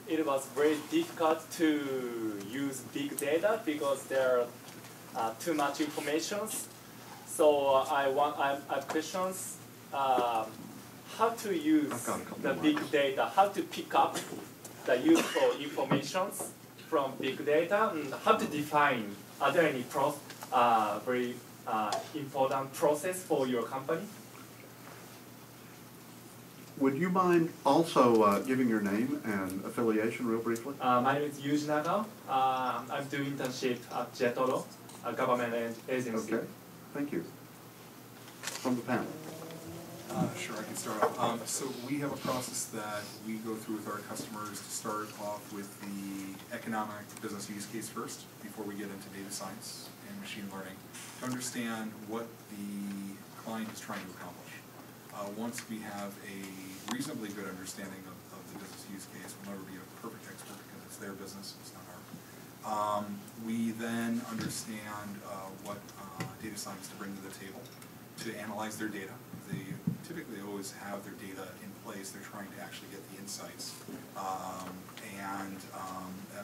it was very difficult to use big data because there are too much information. So I have questions. How to use the big data? How to pick up the useful information from big data? And how to define? Are there any very important process for your company? Would you mind also giving your name and affiliation real briefly? My name is Yuji Nagao. I'm doing internship at JETRO, a government agency. Okay, thank you. From the panel. Sure, I can start off. So we have a process that we go through with our customers to start off with the economic business use case first, before we get into data science and machine learning, to understand what the client is trying to accomplish. Once we have a reasonably good understanding of the business use case, we'll never be a perfect expert because it's their business, it's not ours. We then understand what data science to bring to the table to analyze their data. They typically always have their data in place. They're trying to actually get the insights.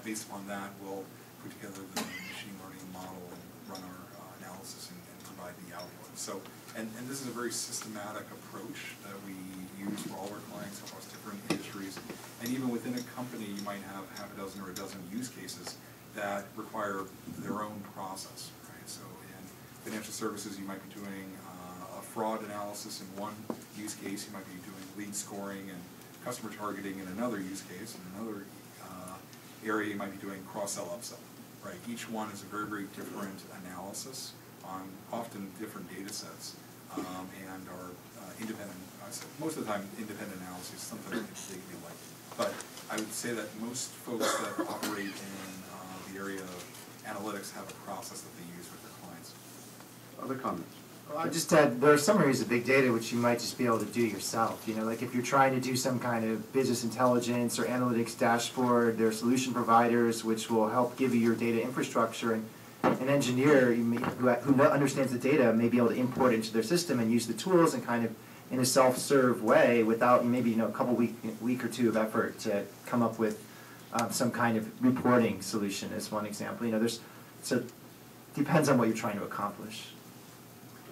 Based upon that, we'll put together the machine learning model and run our analysis and provide the output. So, and this is a very systematic approach that we use for all our clients across different industries. And even within a company, you might have half a dozen or a dozen use cases that require their own process, right? So in financial services, you might be doing a fraud analysis in one use case. You might be doing lead scoring and customer targeting in another use case. In another area, you might be doing cross-sell, upsell, right? Each one is a very, very different analysis on often different data sets and are independent. Most of the time, independent analysis is something that they like. But I would say that most folks that operate in the area of analytics have a process that they use with their clients. Other comments? Well, I just add, there are some areas of big data which you might just be able to do yourself. You know, like if you're trying to do some kind of business intelligence or analytics dashboard, there are solution providers which will help give you your data infrastructure, and an engineer who understands the data may be able to import it into their system and use the tools and kind of in a self-serve way without maybe a couple week or two of effort to come up with some kind of reporting solution as one example. You know, so depends on what you're trying to accomplish.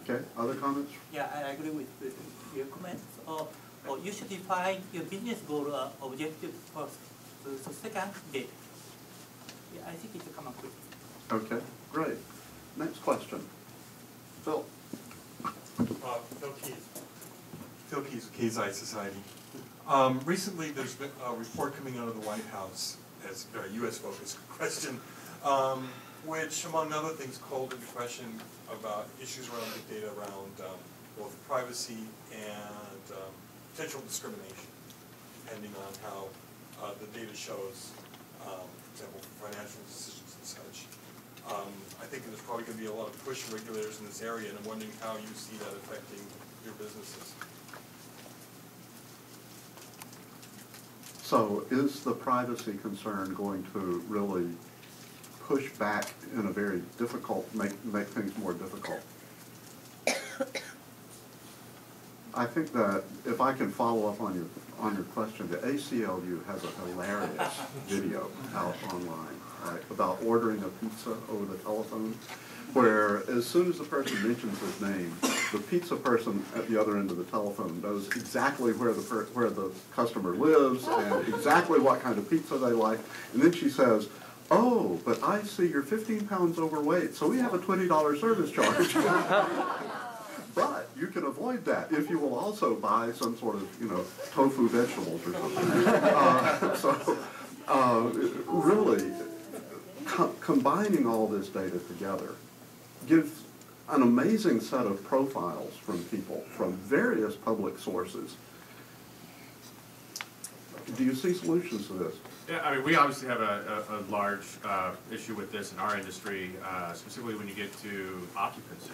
Okay, other comments? Yeah, I agree with your comments. You should define your business goal objective first. So second, data. Yeah, I think it's a common quick. Okay, great. Next question. Phil. Phil Keys, Keizai Society. Recently, there's been a report coming out of the White House as a U.S.-focused question, which, among other things, called into question about issues around big data, around both privacy and potential discrimination, depending on how the data shows, for example, financial decisions and such. I think there's probably going to be a lot of push from regulators in this area, and I'm wondering how you see that affecting your businesses. So is the privacy concern going to really push back in a very difficult, make things more difficult? I think that if I can follow up on your question, the ACLU has a hilarious video out online, right, about ordering a pizza over the telephone, where as soon as the person mentions his name, the pizza person at the other end of the telephone knows exactly where the customer lives and exactly what kind of pizza they like, and then she says, "Oh, but I see you're 15 pounds overweight, so we have a $20 service charge." But you can avoid that if you will also buy some sort of, tofu vegetables or something. Really, combining all this data together gives an amazing set of profiles from people from various public sources. Do you see solutions to this? Yeah, I mean, we obviously have a large issue with this in our industry, specifically when you get to occupancy.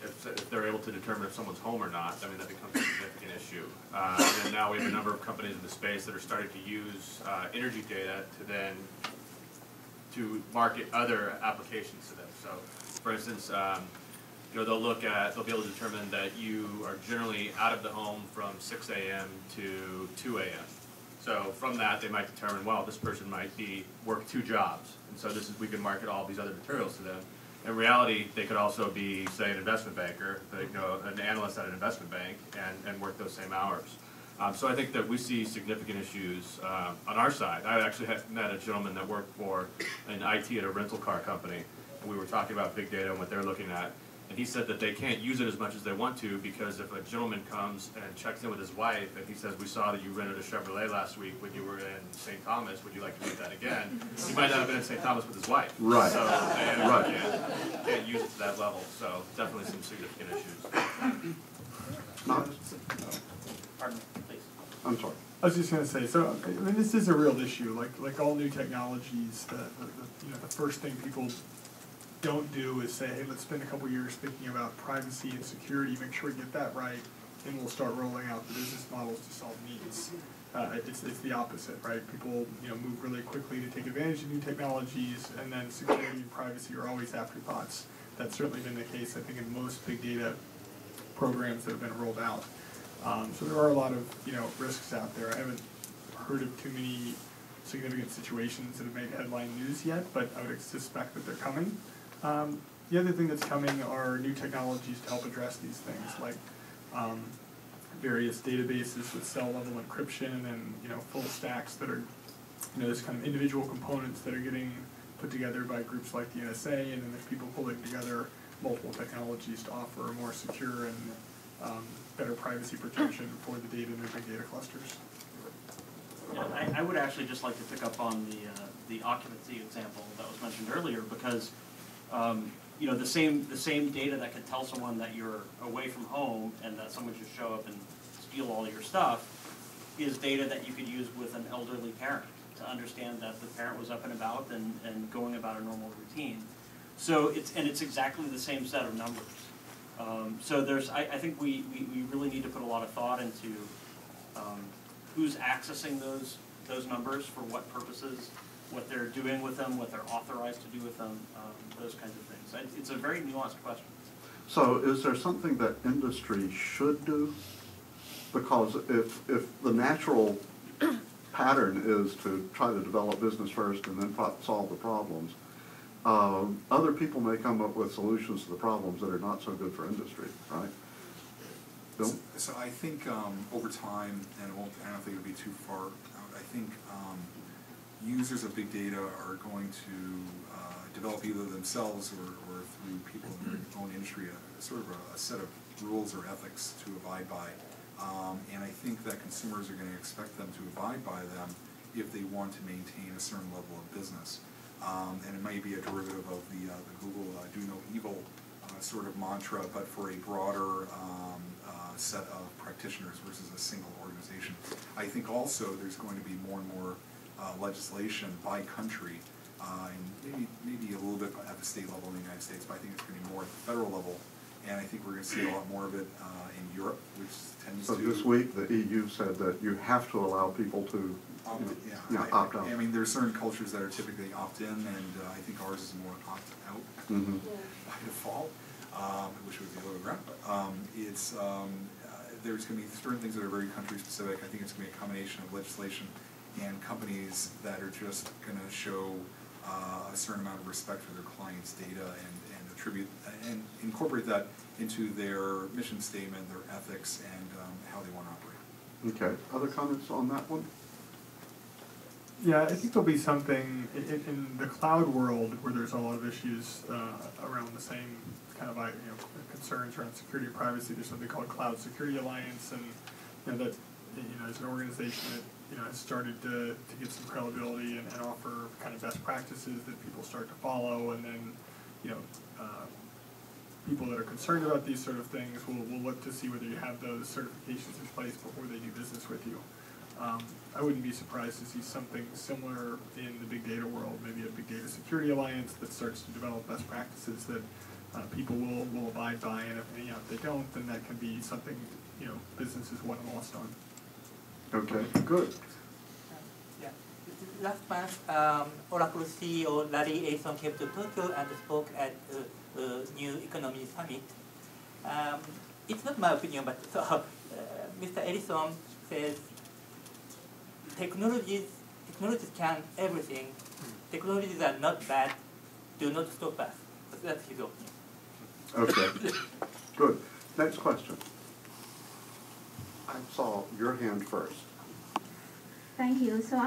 If they're able to determine if someone's home or not, I mean, that becomes a significant issue. And now we have a number of companies in the space that are starting to use energy data to market other applications to them. So, for instance, they'll be able to determine that you are generally out of the home from 6 a.m. to 2 a.m. So from that, they might determine, well, this person might work 2 jobs, and so we can market all these other materials to them. In reality, they could also be, say, an investment banker, an analyst at an investment bank, and work those same hours. So I think that we see significant issues on our side. I actually met a gentleman that worked for an IT at a rental car company, and we were talking about big data and what they're looking at. And he said that they can't use it as much as they want to, because if a gentleman comes and checks in with his wife and he says, we saw that you rented a Chevrolet last week when you were in St. Thomas, would you like to do that again? He might not have been in St. Thomas with his wife. Right. So they Right. can't use it to that level. So definitely some significant issues. Not, Pardon me, please. I'm sorry. I was just going to say, so I mean, this is a real issue. Like all new technologies, the first thing people don't do is say, hey, let's spend a couple years thinking about privacy and security, make sure we get that right, and we'll start rolling out the business models to solve needs. It's the opposite, right? People move really quickly to take advantage of new technologies, and then security and privacy are always afterthoughts. That's certainly been the case, I think, in most big data programs that have been rolled out. So there are a lot of risks out there. I haven't heard of too many significant situations that have made headline news yet, but I would suspect that they're coming. The other thing that's coming are new technologies to help address these things, like various databases with cell-level encryption and full stacks that are this kind of individual components that are getting put together by groups like the NSA, and then there's people pulling together multiple technologies to offer a more secure and better privacy protection for the data in their big data clusters. Yeah, I would actually just like to pick up on the occupancy example that was mentioned earlier, because the same data that could tell someone that you're away from home and that someone should show up and steal all your stuff is data that you could use with an elderly parent to understand that the parent was up and about and going about a normal routine. So it's exactly the same set of numbers. So I think we really need to put a lot of thought into who's accessing those numbers, for what purposes, what they're doing with them, what they're authorized to do with them, those kinds of things. It's a very nuanced question. So is there something that industry should do? Because if the natural pattern is to try to develop business first and then solve the problems, other people may come up with solutions to the problems that are not so good for industry, right? Bill? So I think over time, and I don't think it would be too far out, I think users of big data are going to develop either themselves or through people in their own industry sort of a set of rules or ethics to abide by. And I think that consumers are going to expect them to abide by them if they want to maintain a certain level of business. And it may be a derivative of the Google do no evil sort of mantra, but for a broader set of practitioners versus a single organization. I think also there's going to be more and more legislation by country, and maybe a little bit at the state level in the United States, but I think it's going to be more at the federal level. And I think we're going to see a lot more of it in Europe, which tends So to... this week, the EU said that you have to allow people to opt out. I mean, there are certain cultures that are typically opt-in, and I think ours is more opt-out by default, which would be a little rough. But there's going to be certain things that are very country-specific. I think it's going to be a combination of legislation and companies that are just going to show a certain amount of respect for their clients' data and attribute and incorporate that into their mission statement, their ethics, and how they want to operate. Okay. Other comments on that one? Yeah, I think there'll be something in the cloud world where there's a lot of issues around the same kind of concerns around security and privacy. There's something called Cloud Security Alliance, and that is an organization that has started to get some credibility and offer kind of best practices that people start to follow, and then people that are concerned about these sort of things will look to see whether you have those certifications in place before they do business with you. I wouldn't be surprised to see something similar in the big data world, maybe a big data security alliance that starts to develop best practices that people will abide by, and if they don't, then that can be something businesses want and lost on. Okay, good. Last month, Oracle CEO Larry Ellison came to Tokyo and spoke at the New Economy Summit. It's not my opinion, but Mr. Ellison says technologies can everything. Technologies are not bad. Do not stop us. That's his opinion. Okay, good. Next question. I saw your hand first. Thank you. So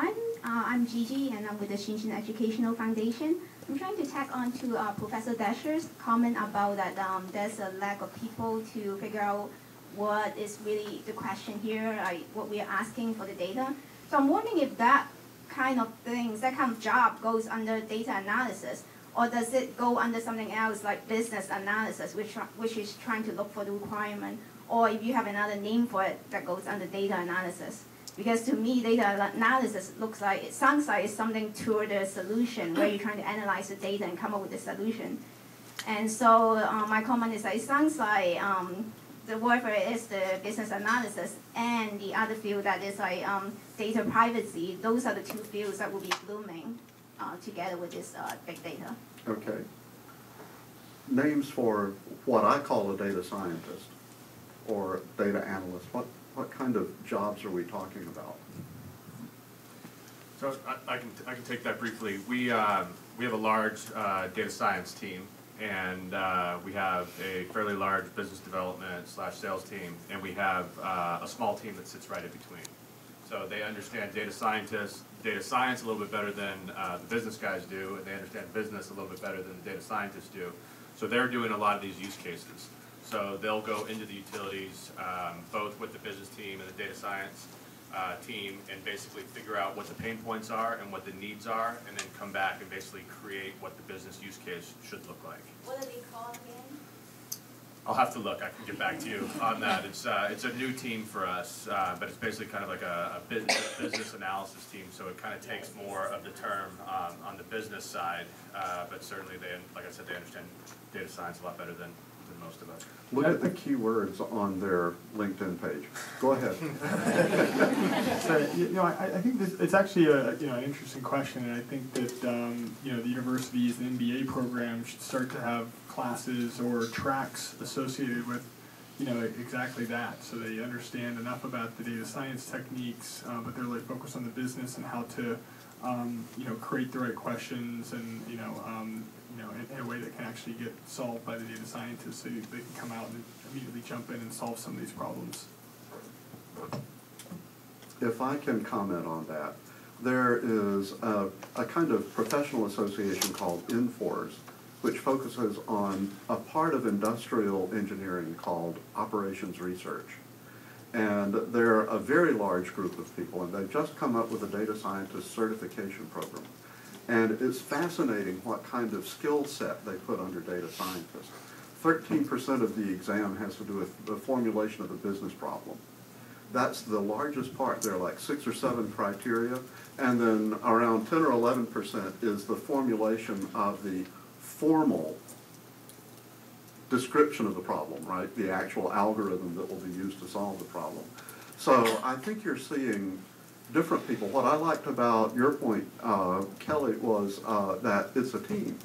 I'm Gigi, and I'm with the Shinshin Educational Foundation. I'm trying to tack on to Professor Dasher's comment about that there's a lack of people to figure out what is really the question here, like what we are asking for the data. So I'm wondering if that kind of things, that kind of job goes under data analysis, or does it go under something else like business analysis, which is trying to look for the requirement, or if you have another name for it that goes under data analysis. Because to me, data analysis it sounds like it's something toward the solution, where you're trying to analyze the data and come up with a solution. And so my comment is that it sounds like the word for it is the business analysis, and the other field that is like data privacy. Those are the two fields that will be blooming together with this big data. Okay. Names for what I call a data scientist or data analyst. What kind of jobs are we talking about? So I can take that briefly. We have a large data science team, and we have a fairly large business development / sales team, and we have a small team that sits right in between. So they understand data science a little bit better than the business guys do, and they understand business a little bit better than the data scientists do. So they're doing a lot of these use cases. So they'll go into the utilities, both with the business team and the data science team, and basically figure out what the pain points are and what the needs are, and then come back and basically create what the business use case should look like. What are they called again? I'll have to look. I can get back to you on that. It's a new team for us, but it's basically kind of like a business analysis team, so it kind of takes more of the term on the business side, but certainly like I said, they understand data science a lot better than most of us. Look at the keywords on their LinkedIn page. Go ahead. So, I think it's actually an interesting question, and I think that the universities and MBA programs should start to have classes or tracks associated with exactly that, so they understand enough about the data science techniques, but they're really focused on the business and how to create the right questions and in a way that can actually get solved by the data scientists, so they can come out and immediately jump in and solve some of these problems. If I can comment on that, there is a kind of professional association called INFORS, which focuses on a part of industrial engineering called operations research. And they're a very large group of people, and they've just come up with a data scientist certification program. And it's fascinating what kind of skill set they put under data scientists. 13% of the exam has to do with the formulation of a business problem. That's the largest part. There are like 6 or 7 criteria, and then around 10 or 11% is the formulation of the formal description of the problem, right? The actual algorithm that will be used to solve the problem. So I think you're seeing different people. What I liked about your point, Kelly, was that it's a team,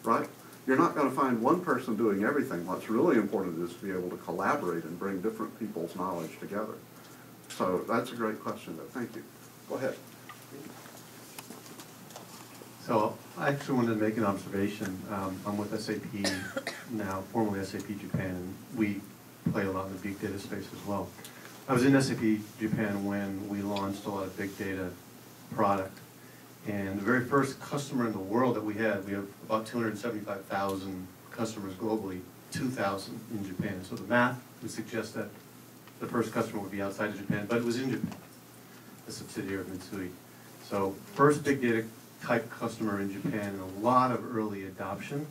right? You're not going to find one person doing everything. What's really important is to be able to collaborate and bring different people's knowledge together. So that's a great question, though. Thank you. Go ahead. So I actually wanted to make an observation. I'm with SAP now, formerly SAP Japan, and we play a lot in the big data space as well. I was in SAP Japan when we launched a lot of big data product. And the very first customer in the world that we have about 275,000 customers globally, 2,000 in Japan. So the math would suggest that the first customer would be outside of Japan, but it was in Japan, a subsidiary of Mitsui. So first big data type customer in Japan, and a lot of early adoption.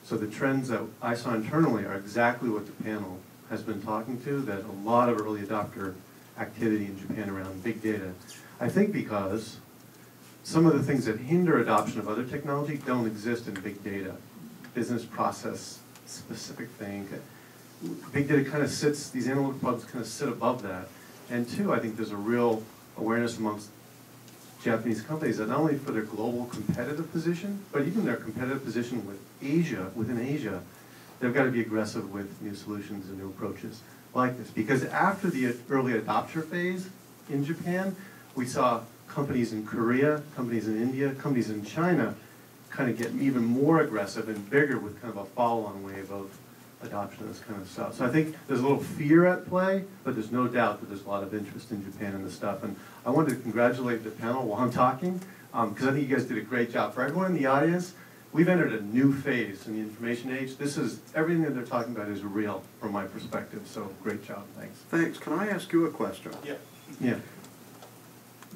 So the trends that I saw internally are exactly what the panel has been talking to, that a lot of early adopter activity in Japan around big data. I think because some of the things that hinder adoption of other technology don't exist in big data. Business process specific thing. Big data kind of sits, these analytic problems kind of sit above that. And two, I think there's a real awareness amongst Japanese companies that not only for their global competitive position, but even their competitive position with Asia, within Asia, they've got to be aggressive with new solutions and new approaches like this. Because after the early adopter phase in Japan, we saw companies in Korea, companies in India, companies in China kind of get even more aggressive and bigger with kind of a follow-on wave of adoption of this kind of stuff. So I think there's a little fear at play, but there's no doubt that there's a lot of interest in Japan in this stuff. And I wanted to congratulate the panel while I'm talking, because I think you guys did a great job. For everyone in the audience, we've entered a new phase in the information age. This is, everything that they're talking about is real from my perspective, so great job, thanks. Thanks. Can I ask you a question? Yeah. Yeah.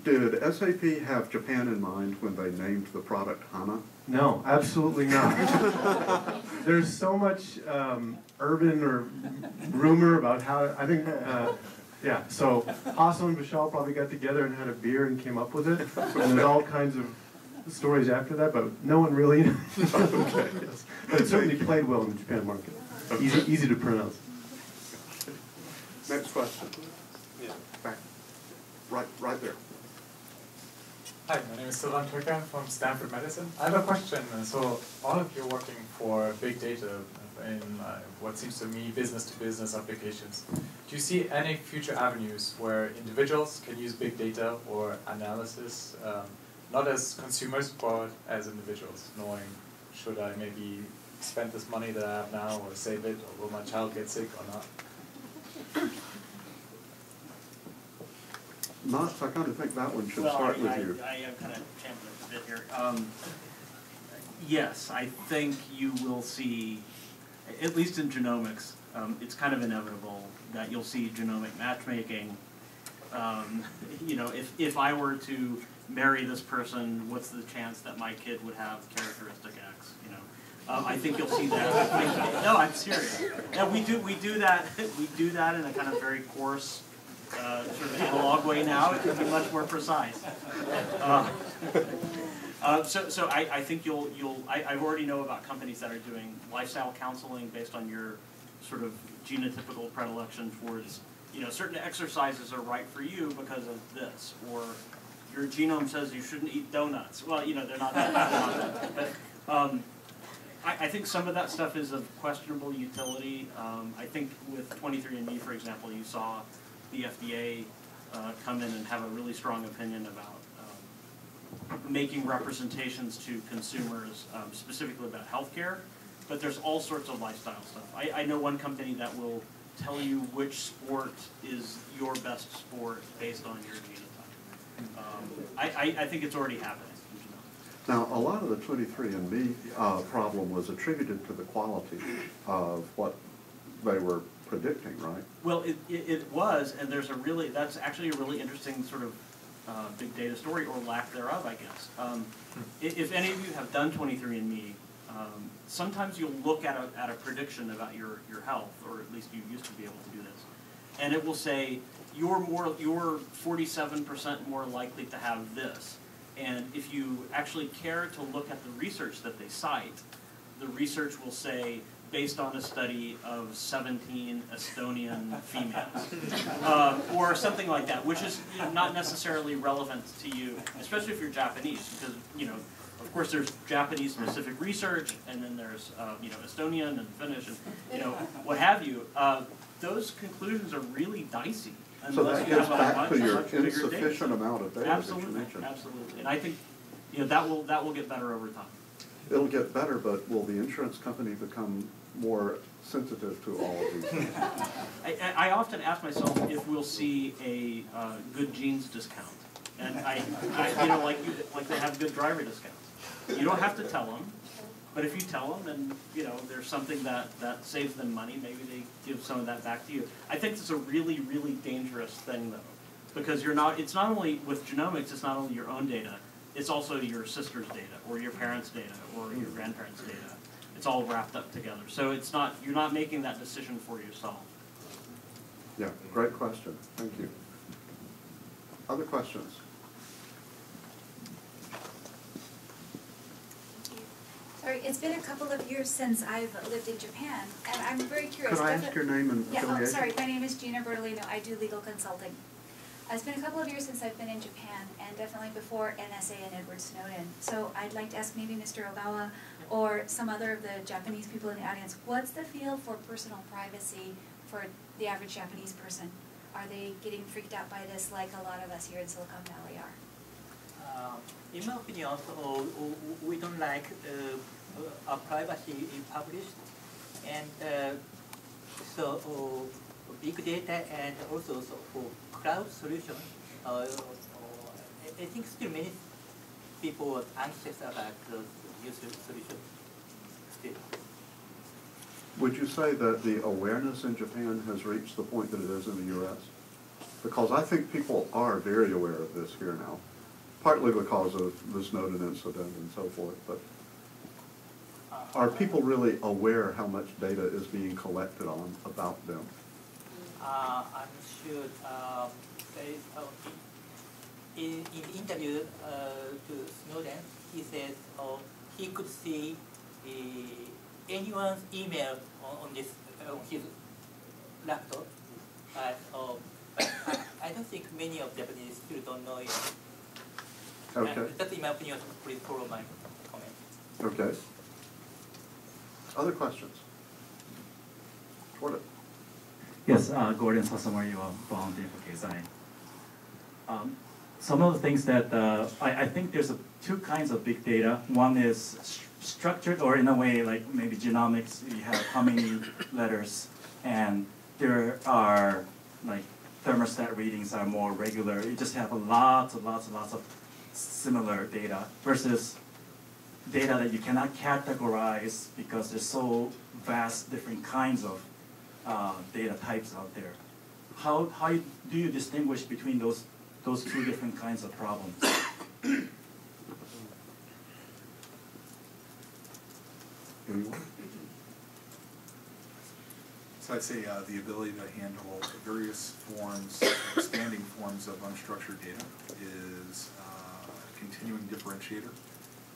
Did SAP have Japan in mind when they named the product HANA? No, absolutely not. There's so much urban or rumor about how, I think, yeah, so Hasso and Vishal probably got together and had a beer and came up with it. And there's all kinds of stories after that, but no one really knows. Okay, yes. But it certainly played well in the Japan market. Easy to pronounce. Next question. Yeah. Back. Right there. Hi, my name is Sylvan Turka from Stanford Medicine. I have a question. So all of you are working for big data in what seems to me business-to-business applications. Do you see any future avenues where individuals can use big data or analysis, not as consumers, but as individuals, knowing should I maybe spend this money that I have now or save it, or will my child get sick or not? Knots, I kind of think that one should Well, start with you. I am kind of champing it a bit here. Yes, I think you will see, at least in genomics, it's kind of inevitable that you'll see genomic matchmaking. You know, if I were to marry this person, what's the chance that my kid would have characteristic X? You know, I think you'll see that. No, I'm serious. And we do that. We do that in a kind of very coarse, sort of analog way now. It can be much more precise. So I think I already know about companies that are doing lifestyle counseling based on your sort of genotypical predilection towards, you know, certain exercises are right for you because of this, or your genome says you shouldn't eat donuts. Well, you know, they're not that. But I think some of that stuff is of questionable utility. I think with 23andMe, for example, you saw the FDA come in and have a really strong opinion about making representations to consumers, specifically about healthcare, but there's all sorts of lifestyle stuff. I know one company that will tell you which sport is your best sport based on your genotype. I think it's already happening. Now, a lot of the 23andMe problem was attributed to the quality of what they were predicting, right? Well, it was, and that's actually a really interesting sort of big data story, or lack thereof, I guess. If any of you have done 23andMe, sometimes you'll look at a prediction about your health, or at least you used to be able to do this, and it will say you're 47% more likely to have this. And if you actually care to look at the research that they cite, the research will say, based on a study of 17 Estonian females, or something like that, which is, you know, not necessarily relevant to you, especially if you're Japanese, because, you know, of course there's Japanese-specific research, and then there's, you know, Estonian and Finnish, and, you know, what have you. Those conclusions are really dicey. So that gets back to your much bigger insufficient data. amount of data Absolutely, that you mentioned. absolutely. And I think, you know, that will get better over time. It'll get better, but will the insurance company become more sensitive to all of these things? I often ask myself if we'll see a good genes discount, and I you know, like they have good driver discounts. You don't have to tell them, but if you tell them, and you know, there's something that saves them money, maybe they give some of that back to you. I think it's a really, really dangerous thing, though, because it's not only with genomics, it's not only your own data, it's also your sister's data, or your parents' data, or your grandparents' data. It's all wrapped up together. So you're not making that decision for yourself. Yeah, great question. Thank you. Other questions? Sorry, it's been a couple of years since I've lived in Japan, and I'm very curious. Could I ask your name and affiliation? Sorry, my name is Gina Bertolino. I do legal consulting. It's been a couple of years since I've been in Japan, and definitely before NSA and Edward Snowden. So I'd like to ask maybe Mr. Ogawa or some other of the Japanese people in the audience, what's the field for personal privacy for the average Japanese person? are they getting freaked out by this like a lot of us here in Silicon Valley are? In my opinion, we don't like our privacy is published, and so big data and also for cloud solutions, I think still many people are anxious about new solutions still. Would you say that the awareness in Japan has reached the point that it is in the U.S.? Because I think people are very aware of this here now, partly because of the Snowden incident and so forth, but are people really aware how much data is being collected on about them? I'm sure in the interview to Snowden, he says he could see anyone's email on his laptop. I don't think many of Japanese still don't know it. Okay. That's in my opinion. Please follow my comment. Okay. Other questions? Gordon. Yes, Gordon Sasamori volunteer for Keizai. Some of the things that I think there's two kinds of big data. One is structured, or in a way like maybe genomics. You have how many letters, and there are like thermostat readings are more regular. You just have lots of similar data versus data that you cannot categorize because there's so vast different kinds of data types out there. How do you distinguish between those two different kinds of problems? So I'd say the ability to handle various forms, expanding forms of unstructured data is a continuing differentiator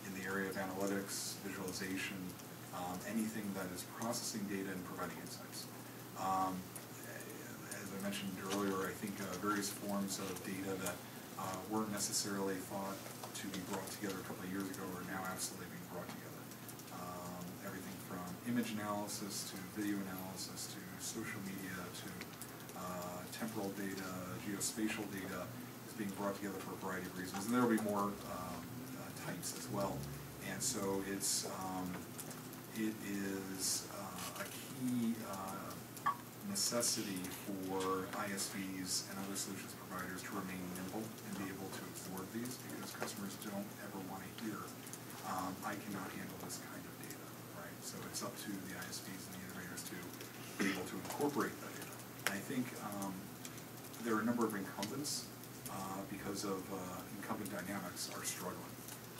in the area of analytics, visualization, anything that is processing data and providing insights. As I mentioned earlier, I think various forms of data that weren't necessarily thought to be brought together a couple of years ago are now absolutely being brought together. Everything from image analysis to video analysis to social media to temporal data, geospatial data is being brought together for a variety of reasons, and there will be more types as well. And so it is a key necessity for ISVs and other solutions providers to remain nimble and be able to absorb these, because customers don't ever want to hear, I cannot handle this kind of data, right? So it's up to the ISVs and the integrators to be able to incorporate that data. I think there are a number of incumbents, because of incumbent dynamics, are struggling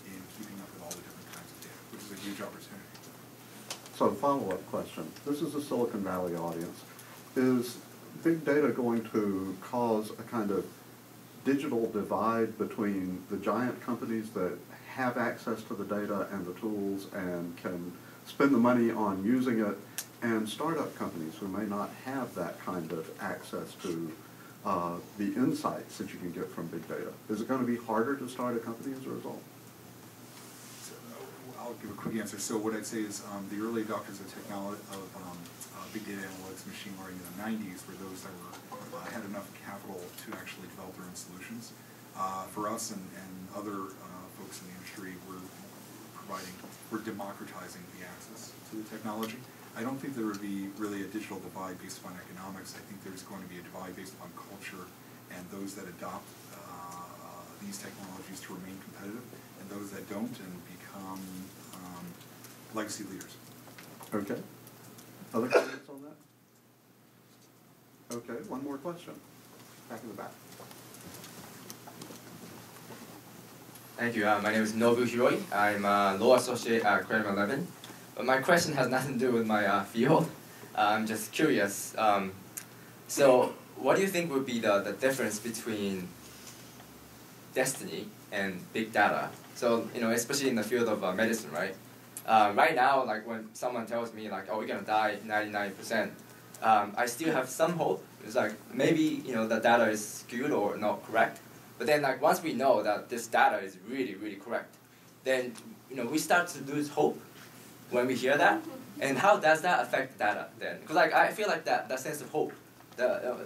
in keeping up with all the different kinds of data, which is a huge opportunity. So follow-up question. This is a Silicon Valley audience. Is big data going to cause a kind of digital divide between the giant companies that have access to the data and the tools and can spend the money on using it, and startup companies who may not have that kind of access to the insights that you can get from big data? Is it going to be harder to start a company as a result? I'll give a quick answer. So what I'd say is the early adopters of technology, of big data analytics, machine learning in the 90s were those that were had enough capital to actually develop their own solutions. For us and other folks in the industry, we're democratizing the access to the technology. I don't think there would be really a digital divide based upon economics. I think there's going to be a divide based upon culture and those that adopt these technologies to remain competitive, and those that don't and become legacy leaders. Okay. Other comments on that? Okay, one more question. Back in the back. Thank you. My name is Nobu Hiroi. I'm a law associate at Credit 11. But my question has nothing to do with my field. I'm just curious. So what do you think would be the difference between destiny and big data? So, especially in the field of medicine, right? Right now, like when someone tells me like, oh, we're gonna die 99%, I still have some hope. It's like maybe, the data is skewed or not correct. But then like once we know that this data is really, really correct, then, we start to lose hope when we hear that. And how does that affect data then? Because like I feel like that sense of hope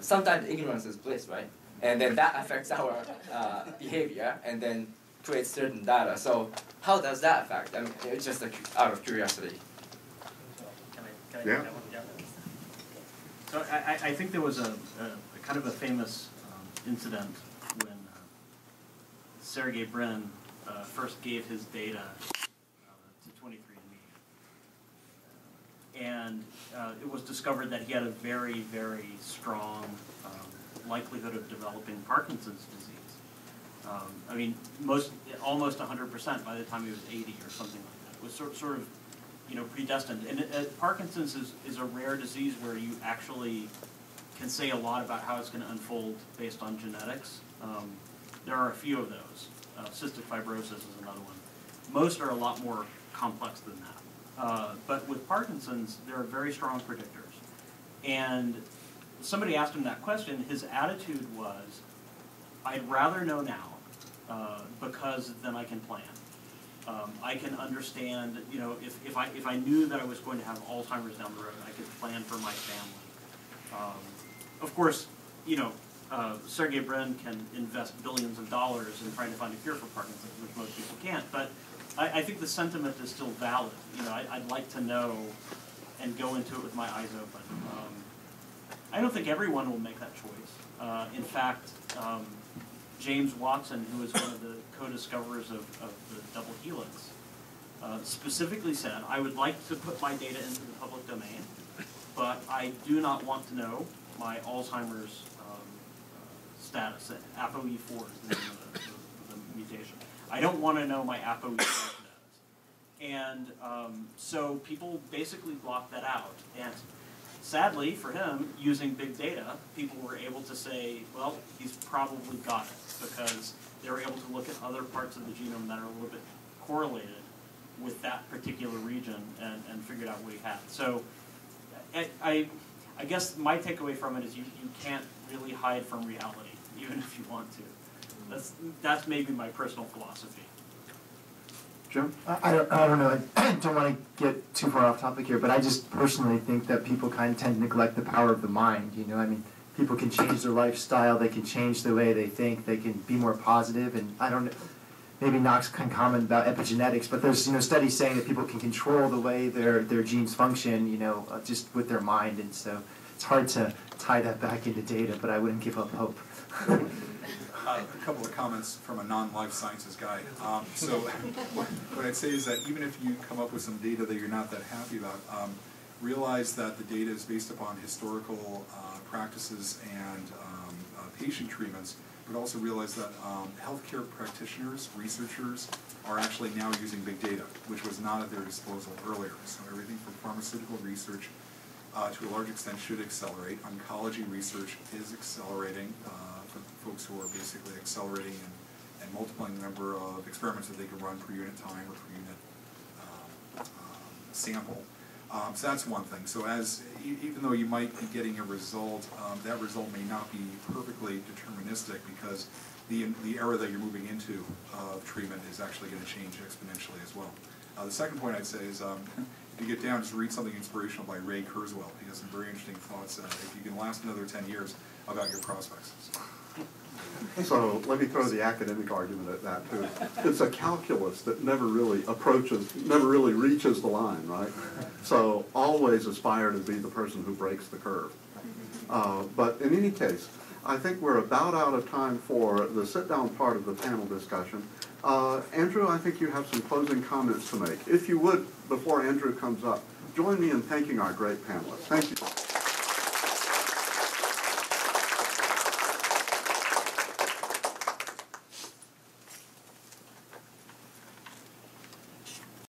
sometimes ignorance is bliss, right? And then that affects our behavior, and then creates certain data. So how does that affect? I mean, it's just out of curiosity. Can I Yeah. take that one? Yeah. So I think there was a kind of a famous incident when Sergey Brin first gave his data to 23andMe. And it was discovered that he had a very, very strong likelihood of developing Parkinson's disease. I mean, almost 100% by the time he was 80 or something like that. It was sort of predestined. And Parkinson's is a rare disease where you actually can say a lot about how it's going to unfold based on genetics. There are a few of those. Cystic fibrosis is another one. Most are a lot more complex than that. But with Parkinson's, there are very strong predictors. And somebody asked him that question. His attitude was, I'd rather know now because then I can plan. I can understand, if I knew that I was going to have Alzheimer's down the road, I could plan for my family. Of course, Sergey Brin can invest billions of dollars in trying to find a cure for Parkinson's, which most people can't. But I think the sentiment is still valid. I'd like to know and go into it with my eyes open. I don't think everyone will make that choice. In fact, James Watson, who is one of the co-discoverers of the double helix, specifically said, I would like to put my data into the public domain, but I do not want to know my Alzheimer's status. ApoE4 is the name of the mutation. I don't want to know my ApoE4 status. And so people basically blocked that out. And sadly for him, using big data, people were able to say, well, he's probably got it, because they were able to look at other parts of the genome that are a little bit correlated with that particular region and figured out what he had. So I guess my takeaway from it is you can't really hide from reality, even if you want to. That's maybe my personal philosophy. Jim? I don't know. I don't want to get too far off topic here, but I just personally think that people kind of tend to neglect the power of the mind. I mean, people can change their lifestyle, they can change the way they think, they can be more positive, and I don't know, maybe Knox can comment about epigenetics, but there's studies saying that people can control the way their genes function, just with their mind, and so it's hard to tie that back into data, but I wouldn't give up hope. A couple of comments from a non-life sciences guy. So what I'd say is that even if you come up with some data that you're not that happy about, realize that the data is based upon historical practices and patient treatments, but also realize that healthcare practitioners, researchers, are actually now using big data, which was not at their disposal earlier. So everything from pharmaceutical research to a large extent should accelerate. Oncology research is accelerating for folks who are basically accelerating and multiplying the number of experiments that they can run per unit time or per unit sample. So that's one thing. So even though you might be getting a result, that result may not be perfectly deterministic, because the era that you're moving into of treatment is actually going to change exponentially as well. The second point I'd say is, if you get down, just read something inspirational by Ray Kurzweil. He has some very interesting thoughts, if you can last another 10 years, about your prospects. So let me throw the academic argument at that too. It's a calculus that never really reaches the line, right? So always aspire to be the person who breaks the curve. But in any case, I think we're about out of time for the sit-down part of the panel discussion. Andrew, I think you have some closing comments to make. If you would, before Andrew comes up, join me in thanking our great panelists. Thank you.